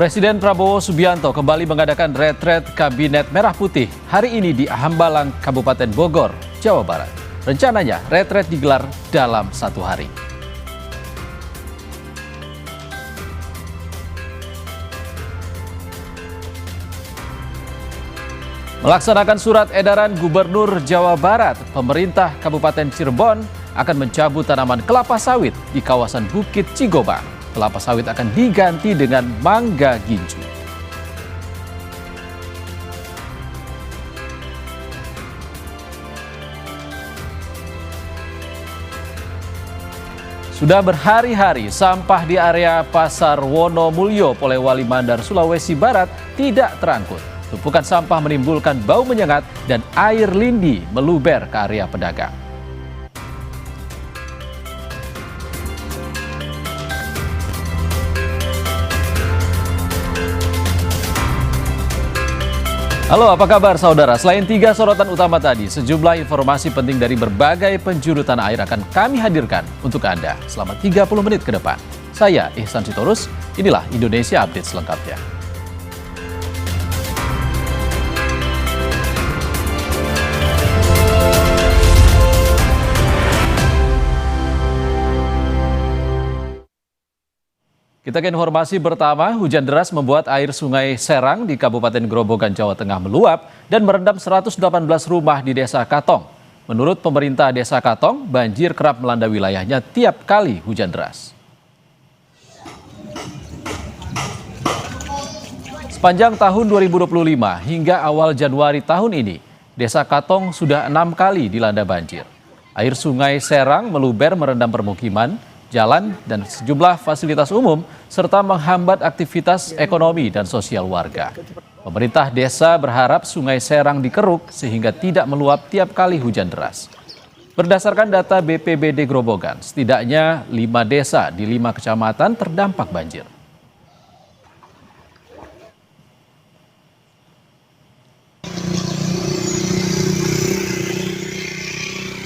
Presiden Prabowo Subianto kembali mengadakan retret Kabinet Merah Putih hari ini di Hambalang, Kabupaten Bogor, Jawa Barat. Rencananya retret digelar dalam 1 hari. Melaksanakan surat edaran Gubernur Jawa Barat, pemerintah Kabupaten Cirebon akan mencabut tanaman kelapa sawit di kawasan Bukit Cigobang. Kelapa sawit akan diganti dengan mangga ginju. Sudah berhari-hari sampah di area Pasar Wonomulyo, Polewali Mandar, Sulawesi Barat tidak terangkut. Tumpukan sampah menimbulkan bau menyengat dan air lindi meluber ke area pedagang. Halo, apa kabar saudara? Selain 3 sorotan utama tadi, sejumlah informasi penting dari berbagai penjuru tanah air akan kami hadirkan untuk Anda selama 30 menit ke depan. Saya Ihsan Sitorus, inilah Indonesia Update selengkapnya. Kita ke informasi pertama, hujan deras membuat air sungai Serang di Kabupaten Grobogan, Jawa Tengah meluap dan merendam 118 rumah di Desa Katong. Menurut pemerintah Desa Katong, banjir kerap melanda wilayahnya tiap kali hujan deras. Sepanjang tahun 2025 hingga awal Januari tahun ini, Desa Katong sudah 6 kali dilanda banjir. Air sungai Serang meluber merendam permukiman, jalan, dan sejumlah fasilitas umum, serta menghambat aktivitas ekonomi dan sosial warga. Pemerintah desa berharap sungai Serang dikeruk sehingga tidak meluap tiap kali hujan deras. Berdasarkan data BPBD Grobogan, setidaknya 5 desa di 5 kecamatan terdampak banjir.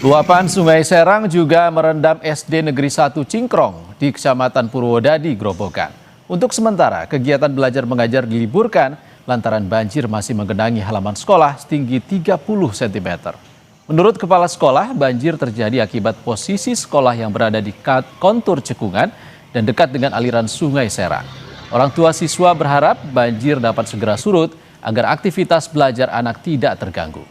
Luapan Sungai Serang juga merendam SD Negeri 1 Cingkrong di Kecamatan Purwodadi, Grobogan. Untuk sementara, kegiatan belajar mengajar diliburkan lantaran banjir masih menggenangi halaman sekolah setinggi 30 cm. Menurut kepala sekolah, banjir terjadi akibat posisi sekolah yang berada di kontur cekungan dan dekat dengan aliran Sungai Serang. Orang tua siswa berharap banjir dapat segera surut agar aktivitas belajar anak tidak terganggu.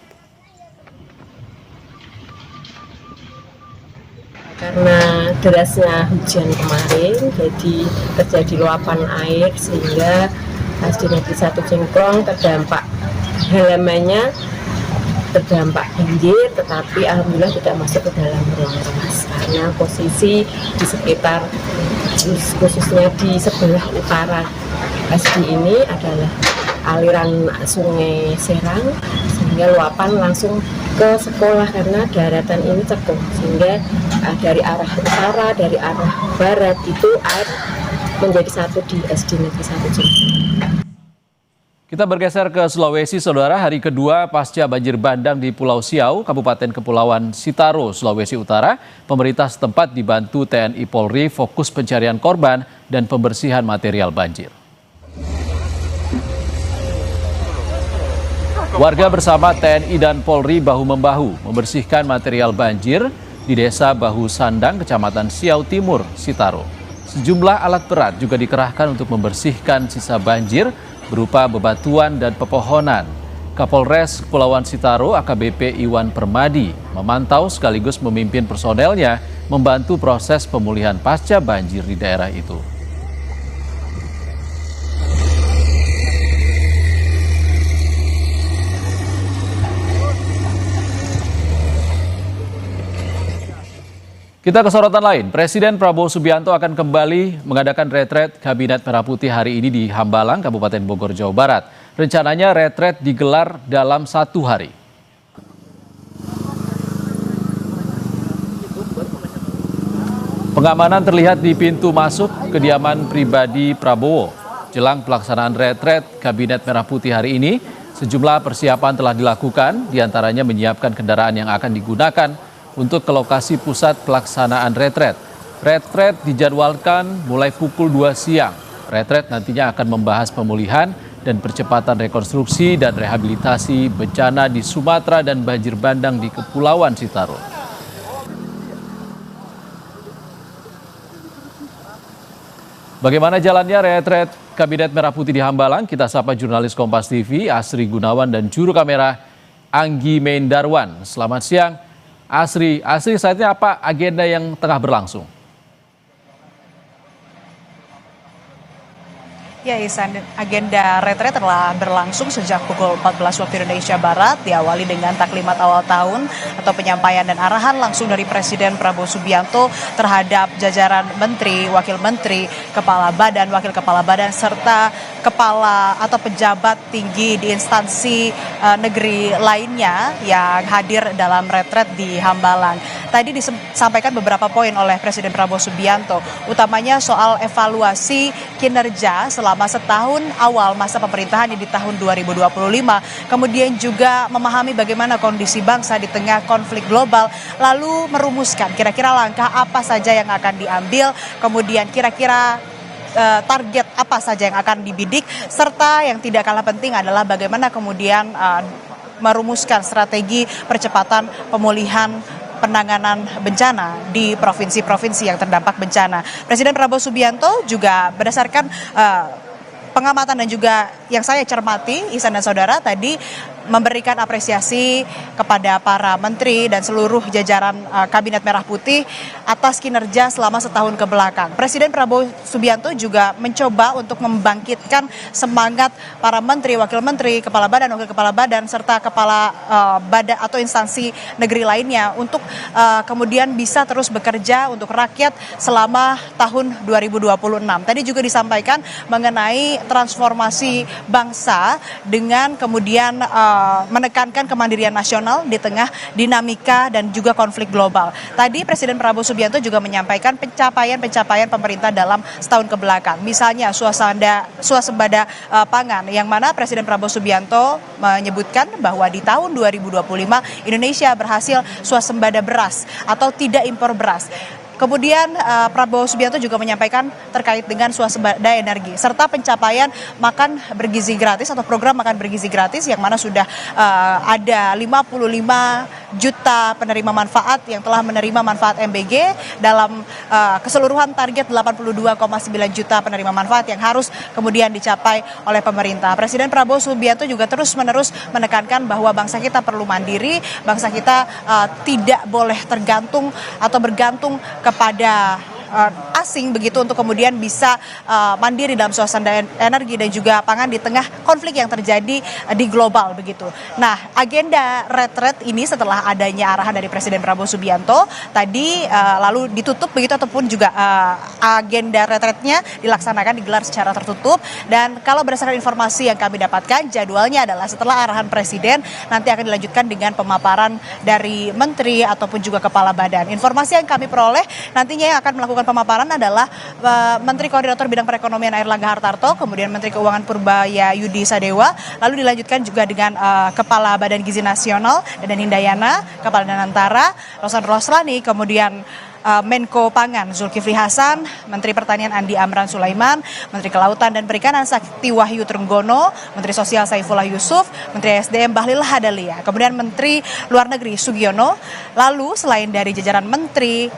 Karena derasnya hujan kemarin, jadi terjadi luapan air sehingga SD Negeri 1 Cingkrong terdampak, halamannya terdampak banjir, tetapi alhamdulillah tidak masuk ke dalam rumah karena posisi di sekitar, khususnya di sebelah utara SD ini adalah aliran Sungai Serang, sehingga luapan langsung ke sekolah karena daratan ini cekung, sehingga dari arah utara, dari arah barat itu air menjadi satu di SD Negeri 1 Cingkrong. Kita bergeser ke Sulawesi, saudara. Hari kedua pasca banjir bandang di Pulau Siau, Kabupaten Kepulauan Sitaro, Sulawesi Utara, pemerintah setempat dibantu TNI Polri fokus pencarian korban dan pembersihan material banjir. Warga bersama TNI dan Polri bahu-membahu membersihkan material banjir di Desa Bahu Sandang, Kecamatan Siau Timur, Sitaro. Sejumlah alat berat juga dikerahkan untuk membersihkan sisa banjir berupa bebatuan dan pepohonan. Kapolres Kepulauan Sitaro AKBP Iwan Permadi memantau sekaligus memimpin personelnya membantu proses pemulihan pasca banjir di daerah itu. Kita ke sorotan lain, Presiden Prabowo Subianto akan kembali mengadakan retret Kabinet Merah Putih hari ini di Hambalang, Kabupaten Bogor, Jawa Barat. Rencananya retret digelar dalam 1 hari. Pengamanan terlihat di pintu masuk kediaman pribadi Prabowo. Jelang pelaksanaan retret Kabinet Merah Putih hari ini, sejumlah persiapan telah dilakukan, diantaranya menyiapkan kendaraan yang akan digunakan untuk ke lokasi pusat pelaksanaan retret. Retret dijadwalkan mulai pukul 2 siang. Retret nantinya akan membahas pemulihan dan percepatan rekonstruksi dan rehabilitasi bencana di Sumatera dan banjir bandang di Kepulauan Sitaru. Bagaimana jalannya retret Kabinet Merah Putih di Hambalang? Kita sapa jurnalis Kompas TV Asri Gunawan dan juru kamera Anggi Mendarwan. Selamat siang, Asri. Asri, saat ini apa agenda yang tengah berlangsung? Ya, Isan, agenda retret telah berlangsung sejak pukul 14 waktu Indonesia Barat, diawali dengan taklimat awal tahun atau penyampaian dan arahan langsung dari Presiden Prabowo Subianto terhadap jajaran menteri, wakil menteri, kepala badan, wakil kepala badan, serta kepala atau pejabat tinggi di instansi negeri lainnya yang hadir dalam retret di Hambalang. Tadi disampaikan beberapa poin oleh Presiden Prabowo Subianto, utamanya soal evaluasi kinerja selama setahun awal masa pemerintahan di tahun 2025, kemudian juga memahami bagaimana kondisi bangsa di tengah konflik global, lalu merumuskan kira-kira langkah apa saja yang akan diambil, kemudian kira-kira target apa saja yang akan dibidik, serta yang tidak kalah penting adalah bagaimana kemudian merumuskan strategi percepatan pemulihan penanganan bencana di provinsi-provinsi yang terdampak bencana. Presiden Prabowo Subianto juga berdasarkan pengamatan dan juga yang saya cermati, Ihsan dan saudara, tadi memberikan apresiasi kepada para menteri dan seluruh jajaran Kabinet Merah Putih atas kinerja selama setahun ke belakang. Presiden Prabowo Subianto juga mencoba untuk membangkitkan semangat para menteri, wakil menteri, kepala badan, wakil kepala badan, serta kepala badan atau instansi negeri lainnya untuk kemudian bisa terus bekerja untuk rakyat selama tahun 2026. Tadi juga disampaikan mengenai transformasi bangsa dengan kemudian menekankan kemandirian nasional di tengah dinamika dan juga konflik global. Tadi Presiden Prabowo Subianto juga menyampaikan pencapaian pemerintah dalam setahun ke belakang. Misalnya swasembada pangan, yang mana Presiden Prabowo Subianto menyebutkan bahwa di tahun 2025 Indonesia berhasil swasembada beras atau tidak impor beras. Kemudian Prabowo Subianto juga menyampaikan terkait dengan swasembada energi serta pencapaian makan bergizi gratis atau program makan bergizi gratis yang mana sudah ada 55 juta penerima manfaat yang telah menerima manfaat MBG dalam keseluruhan target 82,9 juta penerima manfaat yang harus kemudian dicapai oleh pemerintah. Presiden Prabowo Subianto juga terus-menerus menekankan bahwa bangsa kita perlu mandiri, bangsa kita tidak boleh tergantung atau bergantung kepada asing begitu untuk kemudian bisa mandiri dalam suasana energi dan juga pangan di tengah konflik yang terjadi di global begitu. Nah, agenda retret ini setelah adanya arahan dari Presiden Prabowo Subianto tadi lalu ditutup begitu ataupun juga agenda retretnya digelar secara tertutup, dan kalau berdasarkan informasi yang kami dapatkan jadwalnya adalah setelah arahan Presiden nanti akan dilanjutkan dengan pemaparan dari menteri ataupun juga kepala badan. Informasi yang kami peroleh nantinya yang akan melakukan pemaparan adalah Menteri Koordinator Bidang Perekonomian Airlangga Hartarto, kemudian Menteri Keuangan Purbaya Yudi Sadewa, lalu dilanjutkan juga dengan Kepala Badan Gizi Nasional Deden Hindayana, Kepala Danantara Rosan Roslani, kemudian Menko Pangan Zulkifli Hasan, Menteri Pertanian Andi Amran Sulaiman, Menteri Kelautan dan Perikanan Sakti Wahyu Trenggono, Menteri Sosial Saifullah Yusuf, Menteri SDM Bahlil Hadalia, kemudian Menteri Luar Negeri Sugiono. Lalu selain dari jajaran menteri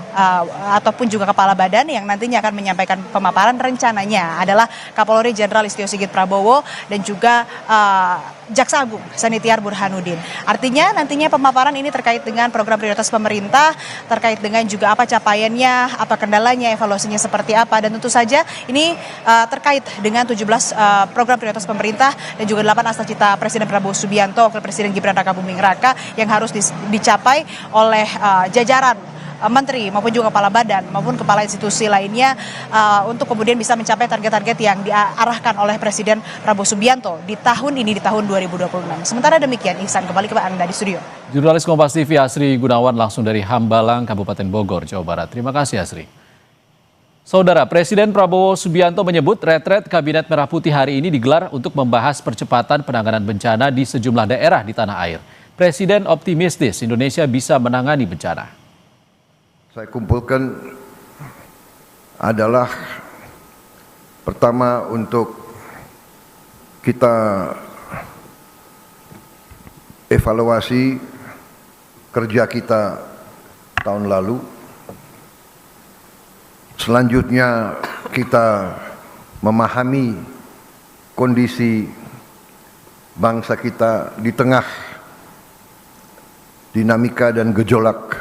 ataupun juga kepala badan yang nantinya akan menyampaikan pemaparan, rencananya adalah Kapolri Jenderal Listio Sigit Prabowo dan juga Jaksa Agung Sanitiar Burhanuddin. Artinya nantinya pemaparan ini terkait dengan program prioritas pemerintah, terkait dengan juga apa capaiannya, apa kendalanya, evaluasinya seperti apa, dan tentu saja ini terkait dengan 17 program prioritas pemerintah dan juga 8 astra-cita Presiden Prabowo Subianto, Wakil Presiden Gibran Rakabuming Raka yang harus dicapai oleh jajaran menteri maupun juga kepala badan maupun kepala institusi lainnya untuk kemudian bisa mencapai target-target yang diarahkan oleh Presiden Prabowo Subianto di tahun ini, di tahun 2026. Sementara demikian, Ihsan, kembali ke Anda di studio. Jurnalis Kompas TV Asri Gunawan langsung dari Hambalang, Kabupaten Bogor, Jawa Barat. Terima kasih, Asri. Saudara, Presiden Prabowo Subianto menyebut retret Kabinet Merah Putih hari ini digelar untuk membahas percepatan penanganan bencana di sejumlah daerah di tanah air. Presiden optimistis Indonesia bisa menangani bencana. Saya kumpulkan adalah Pertama, untuk kita evaluasi kerja kita tahun lalu. Selanjutnya kita memahami kondisi bangsa kita di tengah dinamika dan gejolak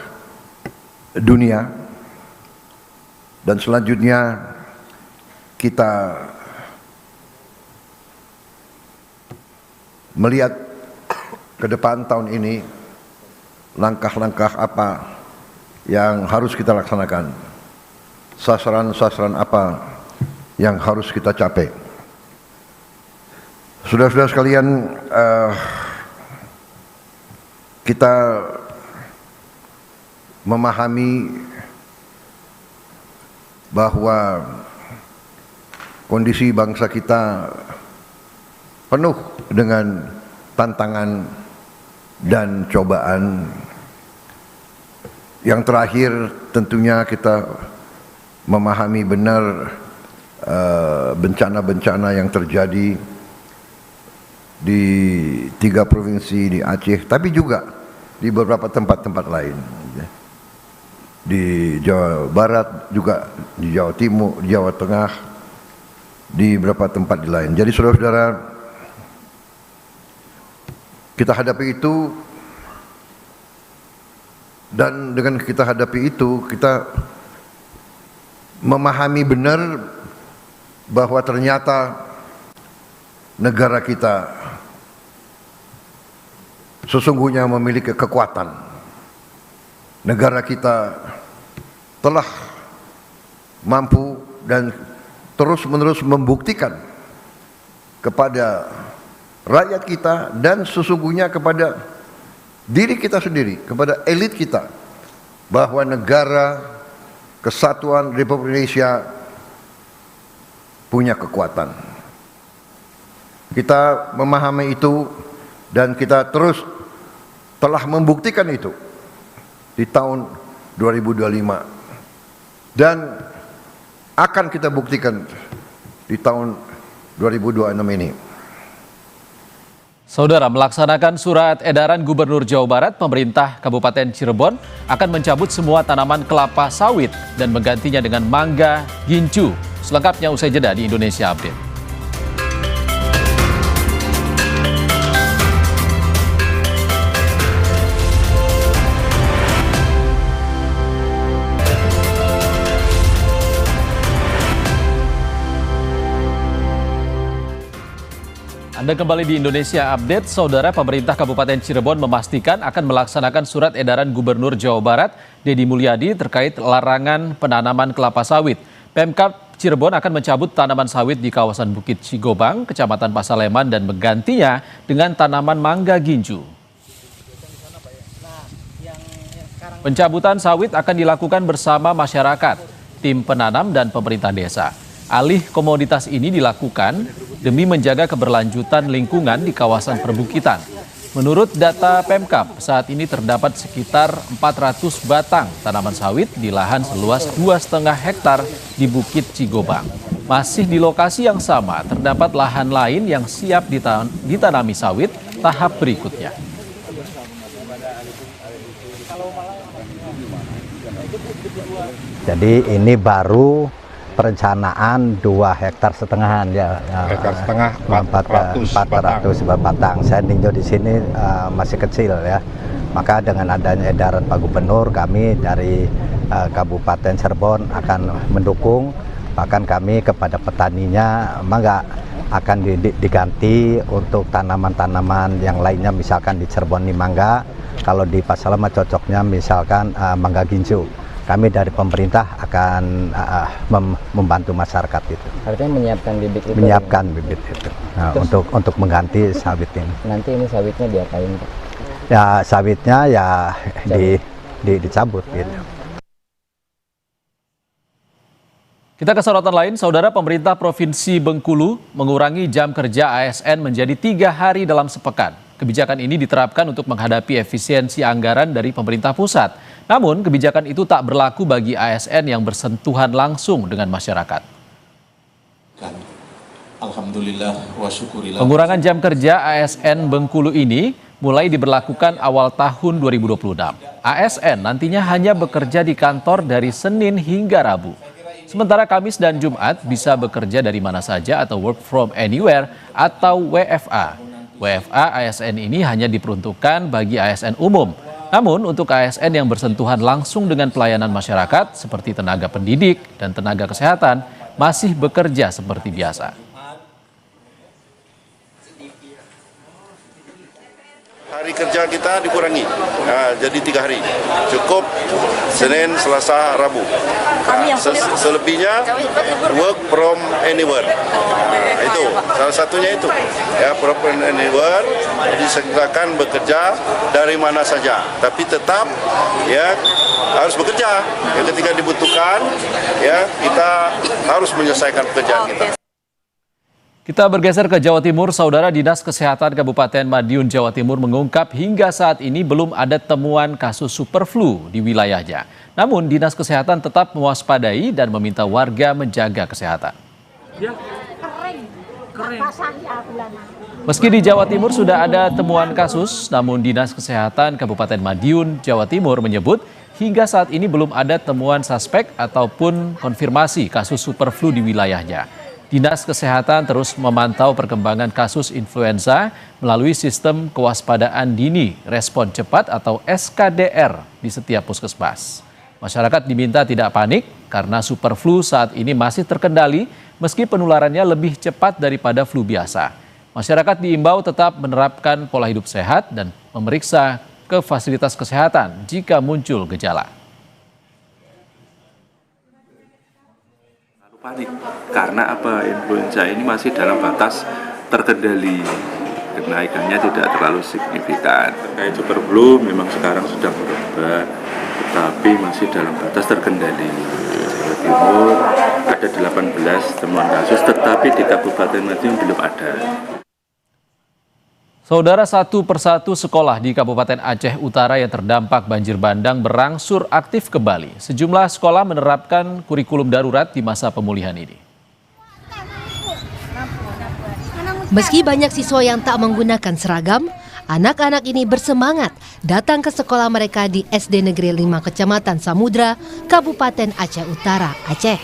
dunia. Dan selanjutnya kita melihat ke depan tahun ini, langkah-langkah apa yang harus kita laksanakan, sasaran-sasaran apa yang harus kita capai. Saudara-saudara sekalian, kita memahami bahwa kondisi bangsa kita penuh dengan tantangan dan cobaan. Yang terakhir tentunya kita memahami benar bencana-bencana yang terjadi di 3 provinsi di Aceh, tapi juga di beberapa tempat-tempat lain. Di Jawa Barat, juga di Jawa Timur, di Jawa Tengah, di beberapa tempat lain. Jadi saudara-saudara, kita hadapi itu, dan dengan kita hadapi itu, kita memahami benar bahwa ternyata negara kita sesungguhnya memiliki kekuatan. Negara kita telah mampu dan terus-menerus membuktikan kepada rakyat kita dan sesungguhnya kepada diri kita sendiri, kepada elit kita, bahwa negara kesatuan Republik Indonesia punya kekuatan. Kita memahami itu dan kita terus telah membuktikan itu di tahun 2025 dan akan kita buktikan di tahun 2026 ini. Saudara, melaksanakan surat edaran Gubernur Jawa Barat, pemerintah Kabupaten Cirebon akan mencabut semua tanaman kelapa sawit dan menggantinya dengan mangga gincu. Selengkapnya usai jeda di Indonesia Update. Anda kembali di Indonesia Update. Saudara, pemerintah Kabupaten Cirebon memastikan akan melaksanakan surat edaran Gubernur Jawa Barat Deddy Mulyadi terkait larangan penanaman kelapa sawit. Pemkab Cirebon akan mencabut tanaman sawit di kawasan Bukit Cigobang, Kecamatan Pasaleman, dan menggantinya dengan tanaman mangga gincu. Pencabutan sawit akan dilakukan bersama masyarakat, tim penanam, dan pemerintah desa. Alih komoditas ini dilakukan demi menjaga keberlanjutan lingkungan di kawasan perbukitan. Menurut data Pemkab, saat ini terdapat sekitar 400 batang tanaman sawit di lahan seluas 2,5 hektar di Bukit Cigobang. Masih di lokasi yang sama, terdapat lahan lain yang siap ditanami sawit tahap berikutnya. Jadi ini baru perencanaan 2,5 hektar ya. Hektar setengah 400 batang. Saya ninjau di sini masih kecil ya. Maka dengan adanya edaran Pak Gubernur, kami dari Kabupaten Cirebon akan mendukung. Bahkan kami kepada petaninya mangga akan diganti untuk tanaman-tanaman yang lainnya, misalkan di Cirebon ini mangga, kalau di Pasaleman cocoknya misalkan mangga gincu. Kami dari pemerintah akan membantu masyarakat itu. Artinya menyiapkan bibit itu? Menyiapkan bibit itu untuk mengganti sawit ini. Nanti ini sawitnya diapain, Pak? Ya sawitnya ya dicabut gitu. Kita ke sorotan lain, saudara. Pemerintah Provinsi Bengkulu mengurangi jam kerja ASN menjadi 3 hari dalam sepekan. Kebijakan ini diterapkan untuk menghadapi efisiensi anggaran dari pemerintah pusat. Namun, kebijakan itu tak berlaku bagi ASN yang bersentuhan langsung dengan masyarakat. Alhamdulillah wa syukurillah. Pengurangan jam kerja ASN Bengkulu ini mulai diberlakukan awal tahun 2026. ASN nantinya hanya bekerja di kantor dari Senin hingga Rabu. Sementara Kamis dan Jumat bisa bekerja dari mana saja atau work from anywhere atau WFA. WFA ASN ini hanya diperuntukkan bagi ASN umum. Namun untuk ASN yang bersentuhan langsung dengan pelayanan masyarakat seperti tenaga pendidik dan tenaga kesehatan masih bekerja seperti biasa. Hari kerja kita dikurangi, jadi 3 hari, cukup Senin, Selasa, Rabu. Selebihnya work from anywhere. Itu salah satunya itu, ya, work from anywhere. Disegerakan bekerja dari mana saja, tapi tetap ya harus bekerja. Ya, ketika dibutuhkan, ya kita harus menyelesaikan pekerjaan kita. Kita bergeser ke Jawa Timur. Saudara, Dinas Kesehatan Kabupaten Madiun, Jawa Timur mengungkap hingga saat ini belum ada temuan kasus superflu di wilayahnya. Namun Dinas Kesehatan tetap mewaspadai dan meminta warga menjaga kesehatan. Meski di Jawa Timur sudah ada temuan kasus, namun Dinas Kesehatan Kabupaten Madiun, Jawa Timur menyebut hingga saat ini belum ada temuan suspek ataupun konfirmasi kasus superflu di wilayahnya. Dinas Kesehatan terus memantau perkembangan kasus influenza melalui sistem kewaspadaan dini respon cepat atau SKDR di setiap puskesmas. Masyarakat diminta tidak panik karena superflu saat ini masih terkendali meski penularannya lebih cepat daripada flu biasa. Masyarakat diimbau tetap menerapkan pola hidup sehat dan memeriksa ke fasilitas kesehatan jika muncul gejala. Panik karena apa, influenza ini masih dalam batas terkendali, kenaikannya tidak terlalu signifikan. Terkait superflu memang sekarang sudah berubah, tetapi masih dalam batas terkendali. Jawa Timur ada 18 temuan kasus, tetapi di Kabupaten Madiun belum ada. Saudara, satu persatu sekolah di Kabupaten Aceh Utara yang terdampak banjir bandang berangsur aktif kembali. Sejumlah sekolah menerapkan kurikulum darurat di masa pemulihan ini. Meski banyak siswa yang tak menggunakan seragam, anak-anak ini bersemangat datang ke sekolah mereka di SD Negeri 5 Kecamatan Samudra, Kabupaten Aceh Utara, Aceh.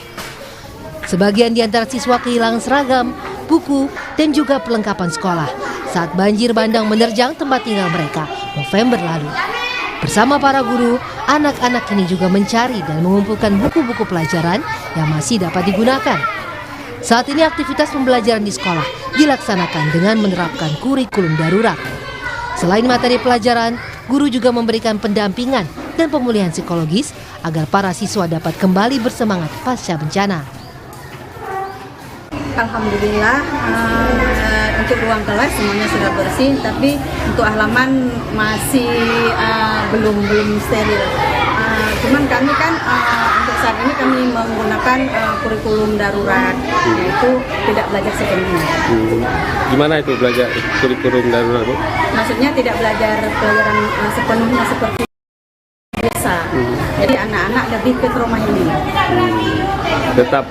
Sebagian di antara siswa kehilangan seragam, buku, dan juga perlengkapan sekolah saat banjir bandang menerjang tempat tinggal mereka November lalu. Bersama para guru, anak-anak ini juga mencari dan mengumpulkan buku-buku pelajaran yang masih dapat digunakan. Saat ini aktivitas pembelajaran di sekolah dilaksanakan dengan menerapkan kurikulum darurat. Selain materi pelajaran, guru juga memberikan pendampingan dan pemulihan psikologis agar para siswa dapat kembali bersemangat pasca bencana. Alhamdulillah untuk ruang kelas semuanya sudah bersih, tapi untuk halaman masih belum steril. Cuman kami kan untuk saat ini kami menggunakan kurikulum darurat, yaitu tidak belajar sepenuhnya. Gimana itu belajar kurikulum darurat, Bu? Maksudnya tidak belajar pelajaran sepenuhnya seperti biasa. Jadi anak-anak lebih ke trauma healing. Tetap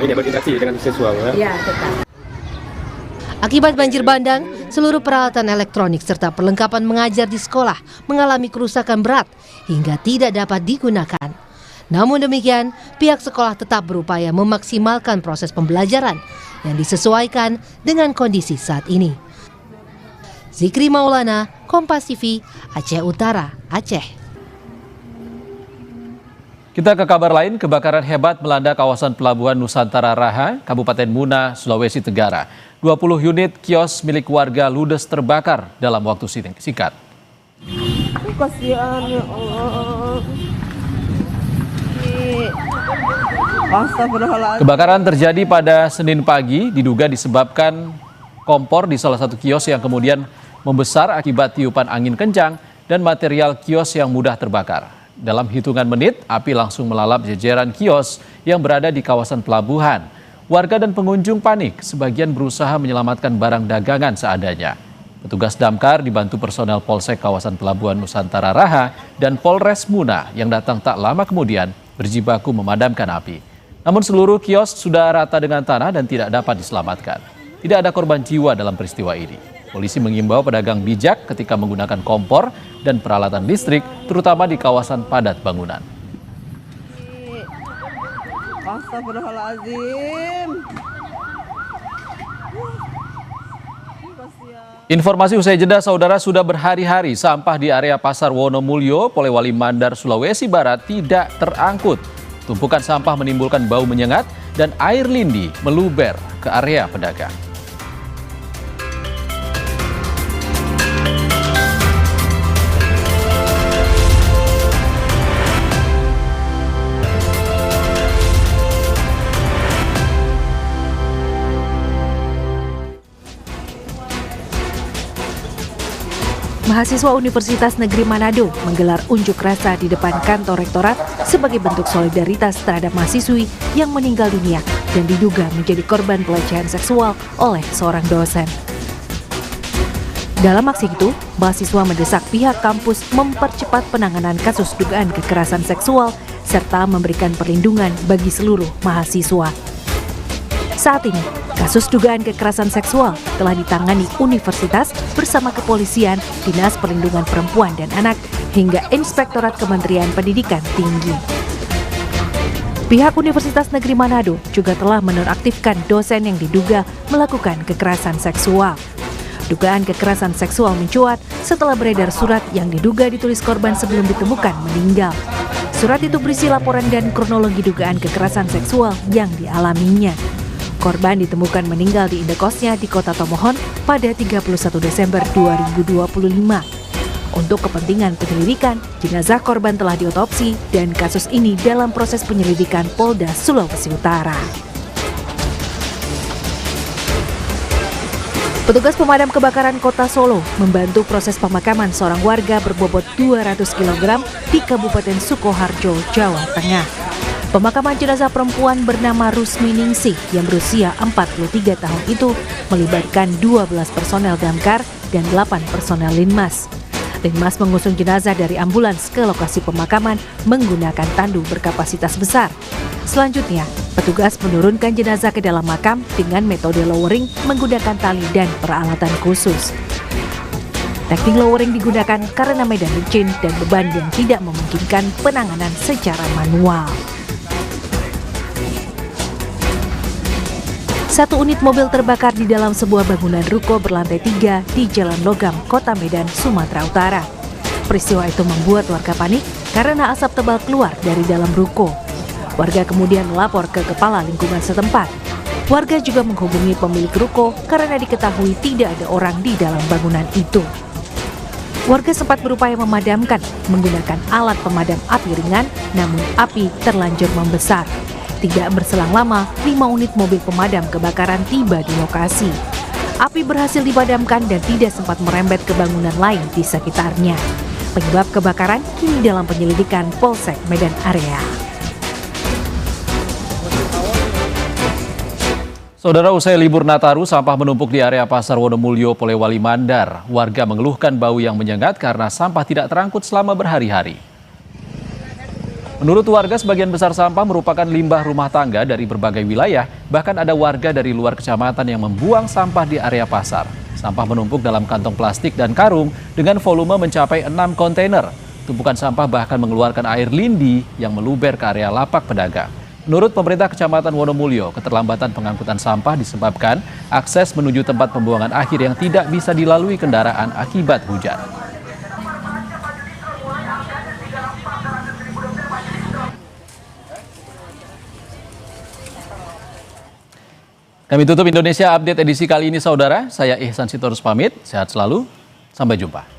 ini berinteraksi dengan siswa, ya? Iya, tetap. Akibat banjir bandang, seluruh peralatan elektronik serta perlengkapan mengajar di sekolah mengalami kerusakan berat hingga tidak dapat digunakan. Namun demikian, pihak sekolah tetap berupaya memaksimalkan proses pembelajaran yang disesuaikan dengan kondisi saat ini. Zikri Maulana, Kompas TV, Aceh Utara, Aceh. Kita ke kabar lain, kebakaran hebat melanda kawasan Pelabuhan Nusantara Raha, Kabupaten Muna, Sulawesi Tenggara. 20 unit kios milik warga ludes terbakar dalam waktu singkat. Kasihan ya Allah. Kebakaran terjadi pada Senin pagi, diduga disebabkan kompor di salah satu kios yang kemudian membesar akibat tiupan angin kencang dan material kios yang mudah terbakar. Dalam hitungan menit, api langsung melalap jajaran kios yang berada di kawasan pelabuhan. Warga dan pengunjung panik, sebagian berusaha menyelamatkan barang dagangan seadanya. Petugas damkar dibantu personel Polsek kawasan Pelabuhan Nusantara Raha dan Polres Muna yang datang tak lama kemudian berjibaku memadamkan api. Namun seluruh kios sudah rata dengan tanah dan tidak dapat diselamatkan. Tidak ada korban jiwa dalam peristiwa ini. Polisi mengimbau pedagang bijak ketika menggunakan kompor dan peralatan listrik, terutama di kawasan padat bangunan. Astagfirullahaladzim. Informasi usai jeda, saudara, sudah berhari-hari sampah di area Pasar Wonomulyo, Polewali Mandar, Sulawesi Barat tidak terangkut. Tumpukan sampah menimbulkan bau menyengat dan air lindi meluber ke area pedagang. Mahasiswa Universitas Negeri Manado menggelar unjuk rasa di depan kantor rektorat sebagai bentuk solidaritas terhadap mahasiswi yang meninggal dunia dan diduga menjadi korban pelecehan seksual oleh seorang dosen. Dalam aksi itu, mahasiswa mendesak pihak kampus mempercepat penanganan kasus dugaan kekerasan seksual serta memberikan perlindungan bagi seluruh mahasiswa. Saat ini, kasus dugaan kekerasan seksual telah ditangani universitas bersama kepolisian, Dinas Perlindungan Perempuan dan Anak, hingga Inspektorat Kementerian Pendidikan Tinggi. Pihak Universitas Negeri Manado juga telah menonaktifkan dosen yang diduga melakukan kekerasan seksual. Dugaan kekerasan seksual mencuat setelah beredar surat yang diduga ditulis korban sebelum ditemukan meninggal. Surat itu berisi laporan dan kronologi dugaan kekerasan seksual yang dialaminya. Korban ditemukan meninggal di indekosnya di Kota Tomohon pada 31 Desember 2025. Untuk kepentingan penyelidikan, jenazah korban telah diotopsi dan kasus ini dalam proses penyelidikan Polda Sulawesi Utara. Petugas pemadam kebakaran Kota Solo membantu proses pemakaman seorang warga berbobot 200 kg di Kabupaten Sukoharjo, Jawa Tengah. Pemakaman jenazah perempuan bernama Rusmi Ningsih yang berusia 43 tahun itu melibatkan 12 personel damkar dan 8 personel Linmas. Linmas mengusung jenazah dari ambulans ke lokasi pemakaman menggunakan tandu berkapasitas besar. Selanjutnya, petugas menurunkan jenazah ke dalam makam dengan metode lowering menggunakan tali dan peralatan khusus. Teknik lowering digunakan karena medan licin dan beban yang tidak memungkinkan penanganan secara manual. Satu unit mobil terbakar di dalam sebuah bangunan ruko berlantai 3 di Jalan Logam, Kota Medan, Sumatera Utara. Peristiwa itu membuat warga panik karena asap tebal keluar dari dalam ruko. Warga kemudian melapor ke kepala lingkungan setempat. Warga juga menghubungi pemilik ruko karena diketahui tidak ada orang di dalam bangunan itu. Warga sempat berupaya memadamkan menggunakan alat pemadam api ringan, namun api terlanjur membesar. Tidak berselang lama, 5 unit mobil pemadam kebakaran tiba di lokasi. Api berhasil dipadamkan dan tidak sempat merembet ke bangunan lain di sekitarnya. Penyebab kebakaran kini dalam penyelidikan Polsek Medan Area. Saudara, usai libur Nataru, sampah menumpuk di area Pasar Wonomulyo, Polewali Mandar. Warga mengeluhkan bau yang menyengat karena sampah tidak terangkut selama berhari-hari. Menurut warga, sebagian besar sampah merupakan limbah rumah tangga dari berbagai wilayah. Bahkan ada warga dari luar kecamatan yang membuang sampah di area pasar. Sampah menumpuk dalam kantong plastik dan karung dengan volume mencapai 6 kontainer. Tumpukan sampah bahkan mengeluarkan air lindi yang meluber ke area lapak pedagang. Menurut pemerintah Kecamatan Wonomulyo, keterlambatan pengangkutan sampah disebabkan akses menuju tempat pembuangan akhir yang tidak bisa dilalui kendaraan akibat hujan. Kami tutup Indonesia Update edisi kali ini, saudara. Saya Ihsan Sitorus pamit. Sehat selalu. Sampai jumpa.